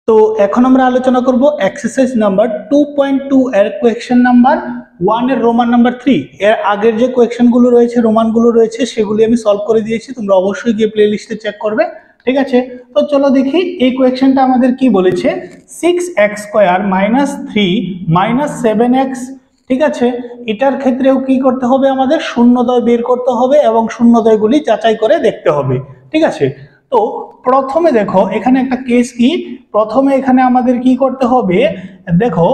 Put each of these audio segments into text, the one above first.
তো এখন আমরা আলোচনা করব এক্সারসাইজ নাম্বার 2.2 এর কোয়েশ্চেন নাম্বার 1 এর রোমান নাম্বার 3 এর আগের যে কোয়েশ্চেনগুলো রয়েছে রোমানগুলো রয়েছে সেগুলি আমি সলভ করে দিয়েছি, তোমরা অবশ্যই গিয়ে প্লেলিস্টে চেক করবে। ঠিক আছে, তো চলো দেখি এই কোয়েশ্চেনটা আমাদের কি বলেছে। 6x² - 3 - 7x। ঠিক আছে, এটার ক্ষেত্রেও কি করতে হবে, আমাদের শূন্যদ্বয় বের করতে হবে এবং শূন্যদ্বয়গুলি যাচাই করে দেখতে হবে। ঠিক আছে, তো প্রথমে দেখো এখানে একটা কেস কি, প্রথমে এখানে আমাদের কি করতে হবে, দেখো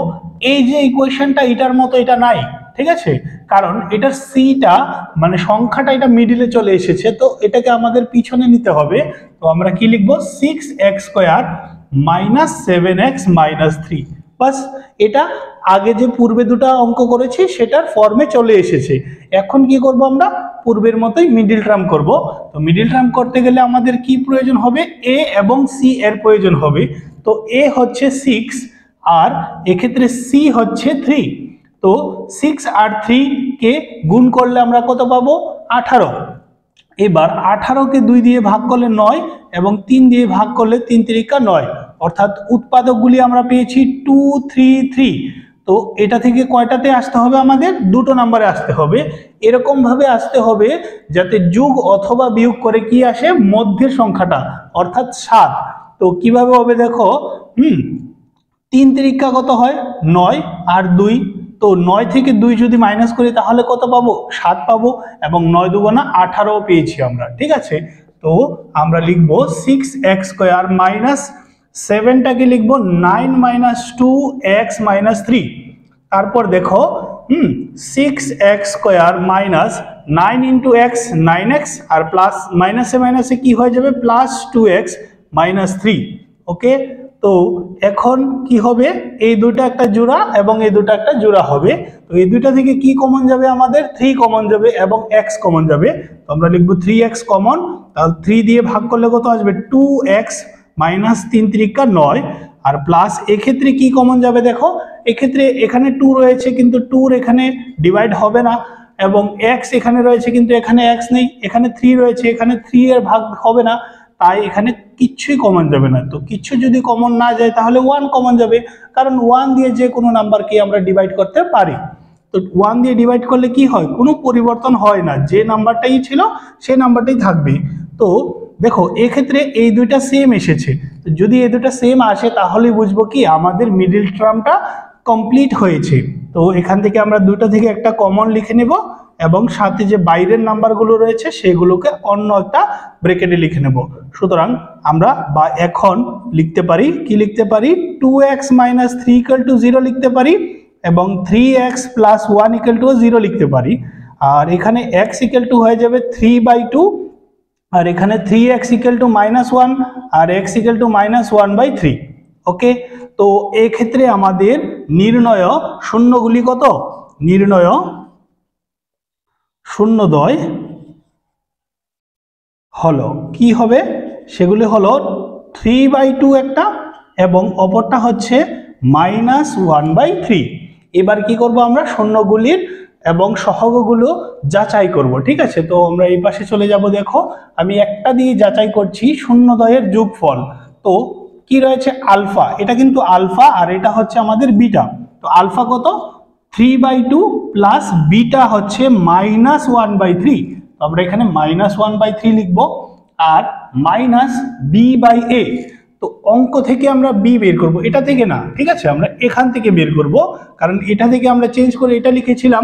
এই যে ইকুয়েশনটা এটার মতো এটা নাই। ঠিক আছে, কারণ এটার সিটা মানে সংখ্যাটা এটা মিডিলে চলে এসেছে, তো এটাকে আমাদের পিছনে নিতে হবে। তো আমরা কি লিখবো, 6x² - 7x - 3। বাস, এটা আগে যে পূর্বে দুটো অঙ্ক করেছি সেটার ফর্মে চলে এসেছে। এখন কি করব, আমরা পূর্বের মতোই মিডিল টার্ম করব। তো মিডিল টার্ম করতে গেলে আমাদের কি প্রয়োজন হবে, এ এবং সি এর প্রয়োজন হবে। তো এ হচ্ছে 6 আর এক্ষেত্রে সি হচ্ছে 3। তো 6 আর 3 কে গুণ করলে আমরা কত পাবো, 18। এবার 18কে 2 দিয়ে ভাগ করলে 9 এবং 3 দিয়ে ভাগ করলে 3 × 3 = 9, অর্থাৎ উৎপাদকগুলি আমরা পেয়েছি 2 3 3। তো এটা থেকে কয়টাতে আসতে হবে, আমাদের দুটো নম্বরে আসতে হবে। এরকম ভাবে আসতে হবে যাতে যোগ অথবা বিয়োগ করে কি আসে, মধ্যের সংখ্যাটা অর্থাৎ 7। তো কিভাবে হবে দেখো, 3 × কত হয় 9 আর 2, তো 9 থেকে 2 যদি মাইনাস করি তাহলে কত পাবো, 7 পাবো এবং 9 × 2 = 18 পেয়েছি আমরা। ঠিক আছে, তো আমরা লিখবো 6x² - 7টাকে লিখবো 9 - 2x - 3। তারপর দেখো 6x² - 9 × x 9x আর প্লাস মাইনাসে মাইনাসে কি হয়ে যাবে, +2x - 3। ওকে, তো এখন কি হবে, এই দুটো একটা জোড়া এবং এই দুটো একটা জোড়া হবে। তো এই দুটো থেকে কি কমন যাবে, আমাদের 3 কমন যাবে এবং x কমন যাবে। তো আমরা লিখবো 3x কমন, তাহলে 3 দিয়ে ভাগ করলে কত আসবে, 2x - 3 × 3 = 9 আর প্লাস এক্ষেত্রে কি কমন যাবে, দেখো এক্ষেত্রে এখানে 2 রয়েছে কিন্তু 2 এখানে ডিভাইড হবে না, এবং x এখানে রয়েছে কিন্তু এখানে x নেই, এখানে 3 রয়েছে এখানে 3 এর ভাগ হবে না, তাই এখানে কিচ্ছুই কমন যাবে না। তো কিচ্ছু যদি কমন না যায় তাহলে 1 কমন যাবে, কারণ 1 দিয়ে যে কোনো নাম্বারকে আমরা ডিভাইড করতে পারি। তো 1 দিয়ে ডিভাইড করলে কি হয়, কোনো পরিবর্তন হয় না, যে নাম্বারটাই ছিল সেই নাম্বারটাই থাকবে। তো দেখো এক্ষেত্রে এই দুইটা সেম এসেছে, যদি এই দুটো সেম আসে তাহলে বুঝবো কি আমাদের মিডিল টার্মটা কমপ্লিট হয়েছে। তো এখান থেকে আমরা দুটো থেকে একটা কমন লিখে নেব এবং সাথে যে বাইরের নাম্বারগুলো রয়েছে সেগুলোকে অন্য একটা ব্র্যাকেটে লিখে নেব। সুতরাং আমরা বা এখন লিখতে পারি, কি লিখতে পারি, 2x - 3 = 0 লিখতে পারি এবং 3x + 1 = 0 লিখতে পারি। আর এখানে x = হয়ে যাবে 3/2 আর এখানে 3x = -1 আর x = -1/3। ওকে, তো এই ক্ষেত্রে আমাদের নির্ণয় শূন্যগুলি কত, নির্ণয় শূন্যদ্বয় হলো কি হবে, সেগুলি হলো 3/2 একটা এবং অপরটা হচ্ছে -1/3। এবার কি করব, আমরা শূন্যগুলির এবং সহগগুলো যাচাই করব। ঠিক আছে, তো আমরা এই পাশে চলে যাব। দেখো আমি একটা দিয়ে যাচাই করছি শূন্যদ্বয়ের যোগফল। তো কি রয়েছে, আলফা, এটা কিন্তু আলফা আর এটা হচ্ছে আমাদের বিটা। তো আলফা কত, 3/2 প্লাস বিটা হচ্ছে -1/3। তো আমরা এখানে -1/3 লিখবো আর -b/a। তো অঙ্ক থেকে আমরা b বের করব, এটা থেকে না। ঠিক আছে, আমরা এখান থেকে বের করব, কারণ এটা থেকে আমরা চেঞ্জ করে এটা লিখেছিলাম।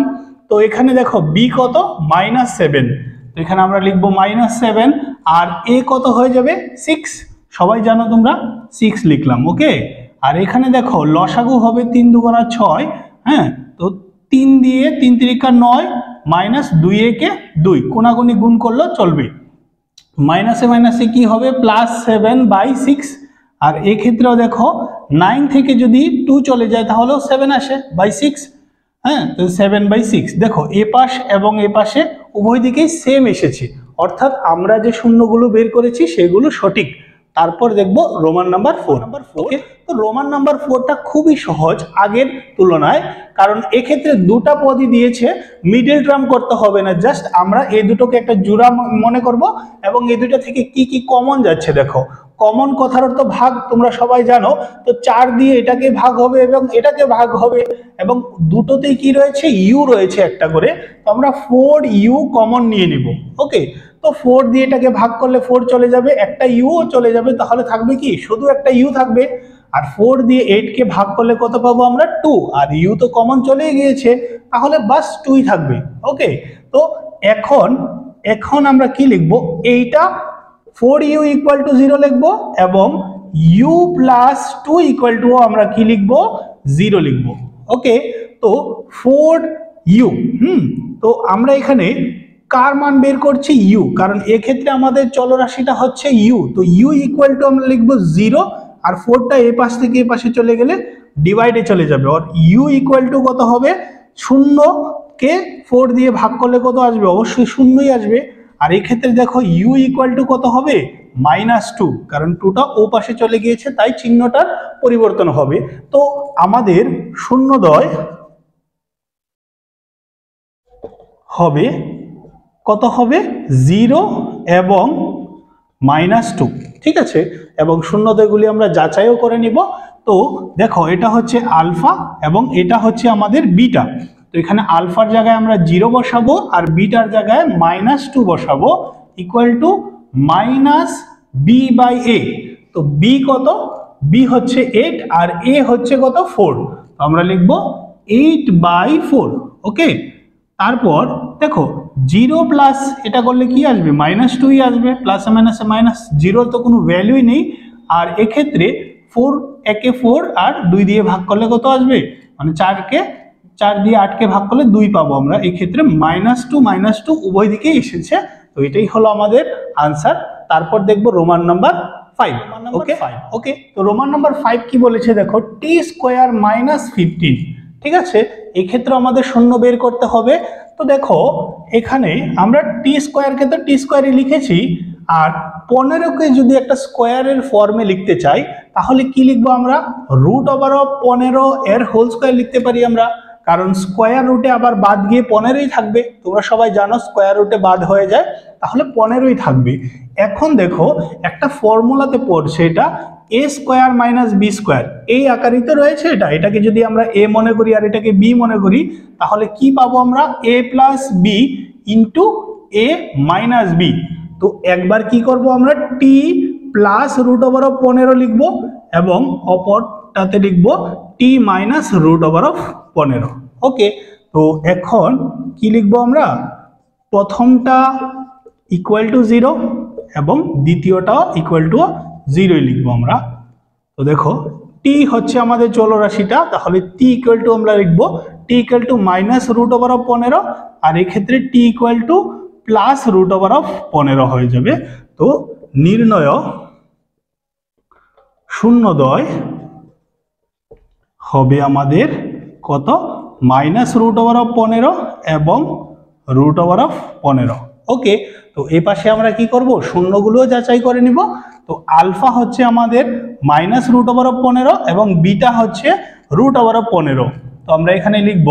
তো এখানে দেখো b কত, -7। তো এখানে আমরা লিখবো -7 আর a কত হয়ে যাবে, 6। সবাই জানো তোমরা, 6 লিখলাম। ওকে, আর এখানে দেখো লসাগু হবে 3 × 2 = 6। হ্যাঁ, তো 3 দিয়ে 3 × 3 = 9 -2 2 কোনাগুনি গুণ করলেও চলবে। মাইনাসে মাইনাসে কি হবে, +7/6। আর এক্ষেত্রেও দেখো 9 থেকে যদি 2 চলে যায় তাহলেও 7 আসে বাই 6। হ্যাঁ, তো 7/6। দেখো এ পাশ এবং এ পাশে উভয় দিকেই সেম এসেছে, অর্থাৎ আমরা যে শূন্যগুলো বের করেছি সেগুলো সঠিক। তারপর দেখবো রোমান নাম্বার 4। ওকে, তো রোমান নাম্বার 4টা খুবই সহজ আগের তুলনায়, কারণ এক্ষেত্রে দুটা পদই দিয়েছে, মিডল টার্ম করতে হবে না, জাস্ট আমরা এই দুটোকে একটা জোড়া মনে করব এবং এই দুটো থেকে কি কি কমন যাচ্ছে। দেখো কমন কথার অর্থ ভাগ, তোমরা সবাই জানো, তো 4 দিয়ে এটাকে ভাগ হবে এবং এটাকে ভাগ হবে, এবং দুটোতেই কি রয়েছে, ইউ রয়েছে একটা করে, তো আমরা 4u কমন নিয়ে নিব। ওকে, তো 4 দিয়ে এটাকে ভাগ করলে 4 চলে যাবে, একটা ইউ চলে যাবে, তাহলে থাকবে কি, শুধু একটা ইউ থাকবে। আর 4 দিয়ে 8 কে ভাগ করলে কত পাবো আমরা, 2, আর ইউ তো কমন চলে গিয়েছে, তাহলে বাস 2ই থাকবে। ওকে, তো এখন আমরা কি লিখবো, এইটা 4u ইকুয়াল টু 0 লিখবো এবং u প্লাস 2 ইকুয়াল টু আমরা কি লিখবো, 0 লিখবো। ওকে, তো 4u, তো আমরা এখানে কার মান বের করছি, ইউ, কারণ এক্ষেত্রে আমাদের চলরাশিটা হচ্ছে ইউ, তো ইউ ইকুয়াল টু আমরা লিখবো 0, আর 4টা এই পাশ থেকে এই পাশে চলে গেলে ডিভাইডে চলে যাবে, আর ইউ ইকুয়াল টু কত হবে, 0 কে 4 দিয়ে ভাগ করলে কত আসবে, অবশ্যই 0ই আসবে। আর এই ক্ষেত্রে দেখো ইউ ইকুয়াল টু কত হবে, -2, কারণ 2টা ও পাশে চলে গিয়েছে, তাই চিহ্নটার পরিবর্তন হবে। তো আমাদের শূন্যদ্বয় হবে কত হবে, 0 এবং -2, ঠিক আছে, এবং শূন্যদ্বয়গুলি আমরা যাচাইও করে নিব। তো দেখো এটা হচ্ছে আলফা এবং এটা হচ্ছে আমাদের বিটা, তো এখানে আলফার জায়গায় আমরা 0 বসাবো আর বিটার জায়গায় -2 বসাবো, ইকুয়াল টু -b/a। তো বি কত, বি হচ্ছে 8 আর এ হচ্ছে কত, 4, তো আমরা লিখবো 8/4। ওকে, তারপর দেখো 0 প্লাস এটা করলে কি আসবে, -2ই আসবে, প্লাসে মাইনাসে মাইনাস, 0 তো কোনো ভ্যালুই নেই, আর এক্ষেত্রে 4 একে 4 আর 2 দিয়ে ভাগ করলে কত আসবে, মানে 4 দিয়ে 8কে ভাগ করলে 2 পাবো আমরা, এক্ষেত্রে -2 উভয় দিকেই এসেছে, তো এটাই হলো আমাদের আনসার। তারপর দেখবো রোমান নাম্বার 5। ওকে, তো রোমান নাম্বার 5 কি বলেছে দেখো, t² - 15, ঠিক আছে, এক্ষেত্রে আমাদের শূন্য বের করতে হবে। তো দেখো এখানে আমরা t² কে তো t² লিখেছি, আর 15কে যদি একটা স্কোয়ারের ফর্মে লিখতে চাই তাহলে কি লিখবো আমরা, √15 এর হোল স্কোয়ার লিখতে পারি আমরা, কারণ স্কোয়ার রুটে আবার বাদ গিয়ে 15ই থাকবে, তোমরা সবাই জানো স্কোয়ার রুটে বাদ হয়ে যায়, তাহলে 15ই থাকবে। এখন দেখো একটা ফর্মুলাতে পড়ছে, এটা a² - b², এই আকারিতে রয়েছে, এটাকে যদি আমরা a মনে করি আর এটাকে b মনে করি, তাহলে কি পাবো আমরা, a + b into a - b। তো একবার কি করব আমরা, t প্লাস √15 লিখবো এবং অপরটাতে লিখবো t মাইনাস √15। ওকে, তো এখন কি লিখবো আমরা, প্রথমটা ইকুয়াল টু 0 এবং দ্বিতীয়টাও ইকুয়াল টু 0 লিখবো আমরা। তো দেখো t হচ্ছে আমাদের চলরাশিটা, তাহলে t ইকুয়াল টু আমরা লিখবো t ইকুয়াল টু -√15, আর এক্ষেত্রে t ইকুয়াল টু প্লাস √15 হয়ে যাবে। তো নির্ণয় শূন্যদ্বয় হবে আমাদের কত, -√15 এবং √15। ওকে, তো এই পাশে আমরা কি করব, শূন্যগুলো যাচাই করে নিব। তো আলফা হচ্ছে আমাদের -√15 এবং বিটা হচ্ছে √15, তো আমরা এখানে লিখব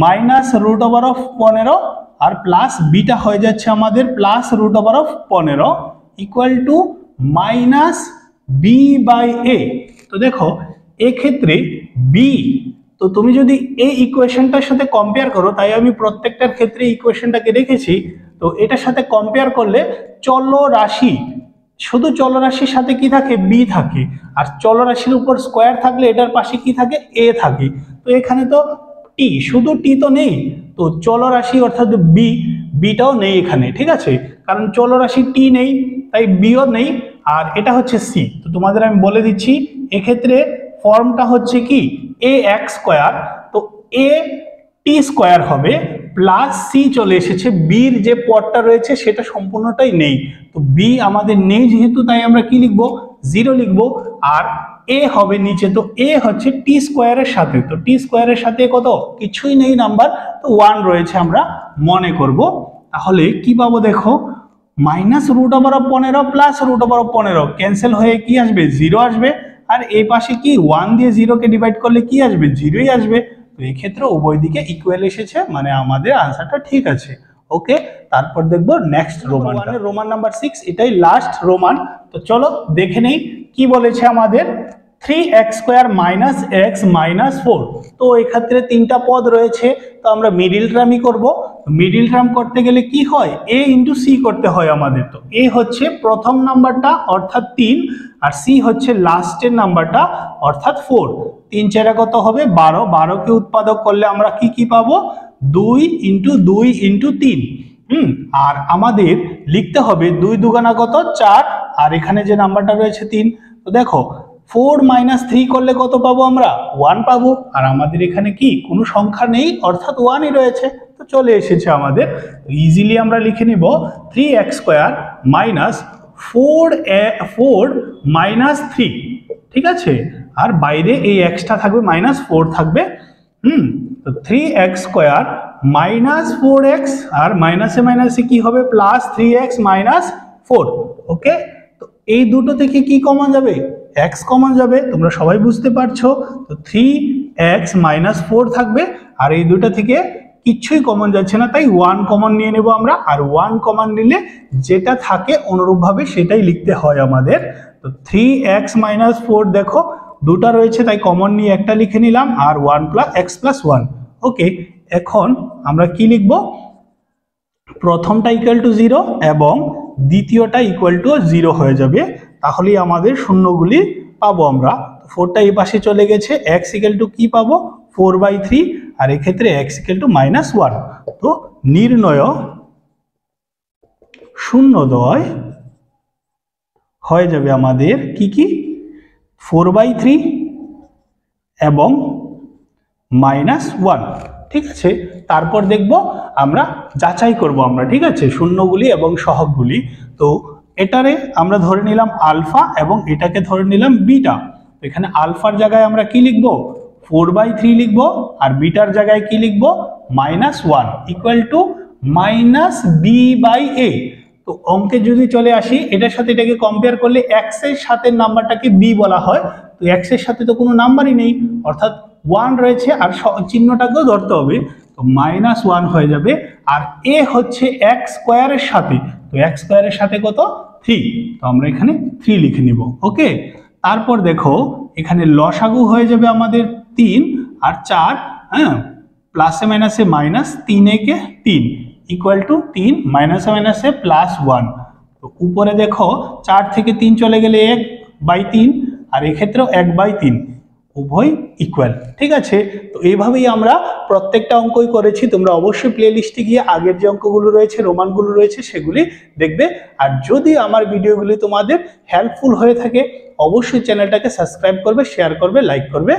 -√15 আর প্লাস বিটা হয়ে যাচ্ছে আমাদের +√15 ইকুয়াল টু -b/a। তো দেখো এক্ষেত্রে বি, তো তুমি যদি এই ইকুয়েশনটার সাথে কম্পেয়ার করো, তাই আমি প্রত্যেকটার ক্ষেত্রে ইকুয়েশনটাকে রেখেছি, তো এটার সাথে কম্পেয়ার করলে চলরাশি, শুধু চলরাশির সাথে কি থাকে, বি থাকে, আর চলরাশির উপর স্কোয়ার থাকলে এটার পাশে কি থাকে, এ থাকে। তো এখানে তো টি, শুধু টি তো নেই, তো চলরাশি অর্থাৎ বিটাও নেই এখানে, ঠিক আছে, কারণ চলরাশি টি নেই তাই বিও নেই, আর এটা হচ্ছে সি। তো তোমাদের আমি বলে দিচ্ছি, এক্ষেত্রে ফর্মটা হচ্ছে কি ax², তো a t² হবে প্লাস সি চলে এসেছে, বির যে পদটা রয়েছে সেটা সম্পূর্ণটাই নেই, তো বি আমাদের নেই যেহেতু, তাই আমরা কি লিখবো, 0 লিখবো, আর এ হবে নিচে, তো এ হচ্ছে t² এর সাথে, তো t² এর সাথে কত, কিছুই নেই নাম্বার, তো 1 রয়েছে আমরা মনে করব। তাহলে কি পাবো দেখো, minus root over of 15 plus root over of 15 cancel হয়ে কি আসবে 0 আসবে, আর এই পাশে কি 1 দিয়ে 0 কে ডিভাইড করলে কি আসবে 0ই আসবে। তো এই ক্ষেত্রে উভয় দিকে ইকুয়াল এসেছে, মানে আমাদের আনসারটা ঠিক আছে। ওকে, তারপর দেখবো নেক্সট রোমান নাম্বার 6, এটাই লাস্ট রোমান। তো চলো দেখে নেই কি বলেছে আমাদের। 3x square minus x minus 4। তো এক্ষেত্রে তিনটা পদ রয়েছে, তো আমরা মিডিল টার্মই করব। মিডিল টার্ম করতে গেলে কি হয়, a ইন্টু সি করতে হয় আমাদের। তো a হচ্ছে প্রথম নাম্বারটা অর্থাৎ 3, আর সি হচ্ছে লাস্টের নাম্বারটা অর্থাৎ 4। 3 4 কত হবে 12, 12 কে উৎপাদক করলে আমরা কি কি পাবো 2 ইন্টু 2 ইন্টু 3। আর আমাদের লিখতে হবে 2 দুগুণা কত 4, আর এখানে যে নাম্বারটা রয়েছে 3। তো দেখো 4 মাইনাস 3 করলে কত পাবো আমরা 1 পাবো, আর আমাদের এখানে কি কোনো সংখ্যা নেই অর্থাৎ 1ই রয়েছে। তো চলে এসেছে আমাদের। ইজিলি আমরা লিখে নিব 3x স্কোয়ার মাইনাস 4 মাইনাস 3, ঠিক আছে, আর বাইরে এই এক্সটা থাকবে মাইনাস 4 থাকবে। তো 3x স্কোয়ার মাইনাস 4x, আর মাইনাসে মাইনাসে কি হবে প্লাস 3x মাইনাস 4। ওকে, তো এই দুটো থেকে কি কমন যাবে x কমন যাবে, তোমরা সবাই বুঝতে পারছো। তো 3x মাইনাস 4 থাকবে, আর এই দুটো থেকে কিচ্ছুই কমন যাচ্ছে না, তাই 1 কমন নিয়ে নেব আমরা। আর 1 কমন নিলে যেটা থাকে অনুরূপভাবে সেটাই লিখতে হয় আমাদের। তো 3x মাইনাস 4 দেখো দুটা রয়েছে, তাই কমন নিয়ে একটা লিখে নিলাম, আর 1 প্লাস x প্লাস 1। ওকে, এখন আমরা কি লিখব, প্রথমটা ইকুয়াল টু 0 এবং দ্বিতীয়টা ইকুয়াল টু 0 হয়ে যাবে, তাহলেই আমাদের শূন্যগুলি পাবো আমরা। 4টা এই পাশে চলে গেছে, x ইকুয়াল টু কি পাবো 4/3, আর এক্ষেত্রে x ইকুয়াল টু -1। তো নির্ণয় শূন্যদ্বয় হয়ে যাবে আমাদের কি কি 4/3 এবং -1, ঠিক আছে। তারপর দেখব আমরা যাচাই করব আমরা, ঠিক আছে, শূন্যগুলি এবং সহগগুলি। তো এটারে আমরা ধরে নিলাম আলফা এবং এটাকে ধরে নিলাম বিটা। এখানে আলফার জায়গায় আমরা কি লিখব 4/3 লিখব, আর বিটার জায়গায় কি লিখব -1 ইকুয়াল টু -b/a। তো অঙ্কে যদি চলে আসি, এটার সাথে এটাকে কম্পেয়ার করলে x এর সাথে নাম্বারটাকে b বলা হয়। তো x এর সাথে তো কোনো নাম্বারই নেই, অর্থাৎ 1 রয়েছে, আর চিহ্নটাকেও ধরতে হবে। তো -1 হয়ে যাবে। আর a হচ্ছে x স্কোয়ারের সাথে, তো x স্কোয়ারের সাথে কত 3, তো আমরা এখানে 3 লিখে নিব। ওকে, তারপর দেখো এখানে লসাগু হয়ে যাবে আমাদের 3 আর 4, হ্যাঁ, প্লাসে মাইনাসে মাইনাস 3 একে 3 ইকুয়াল টু 3 মাইনাসে মাইনাসে +1। তো উপরে দেখো 4 থেকে 3 চলে গেলে 1/3, আর এক্ষেত্রেও 1/3, উভয় ইকুয়াল, ঠিক আছে। তো এইভাবেই আমরা প্রত্যেকটা অঙ্কই করেছি। তোমরা অবশ্যই প্লে লিস্টে গিয়ে আগের যে অঙ্কগুলো রয়েছে রোমানগুলো রয়েছে সেগুলি দেখবে। আর যদি আমার ভিডিওগুলি তোমাদের হেল্পফুল হয়ে থাকে অবশ্যই চ্যানেলটাকে সাবস্ক্রাইব করবে, শেয়ার করবে, লাইক করবে।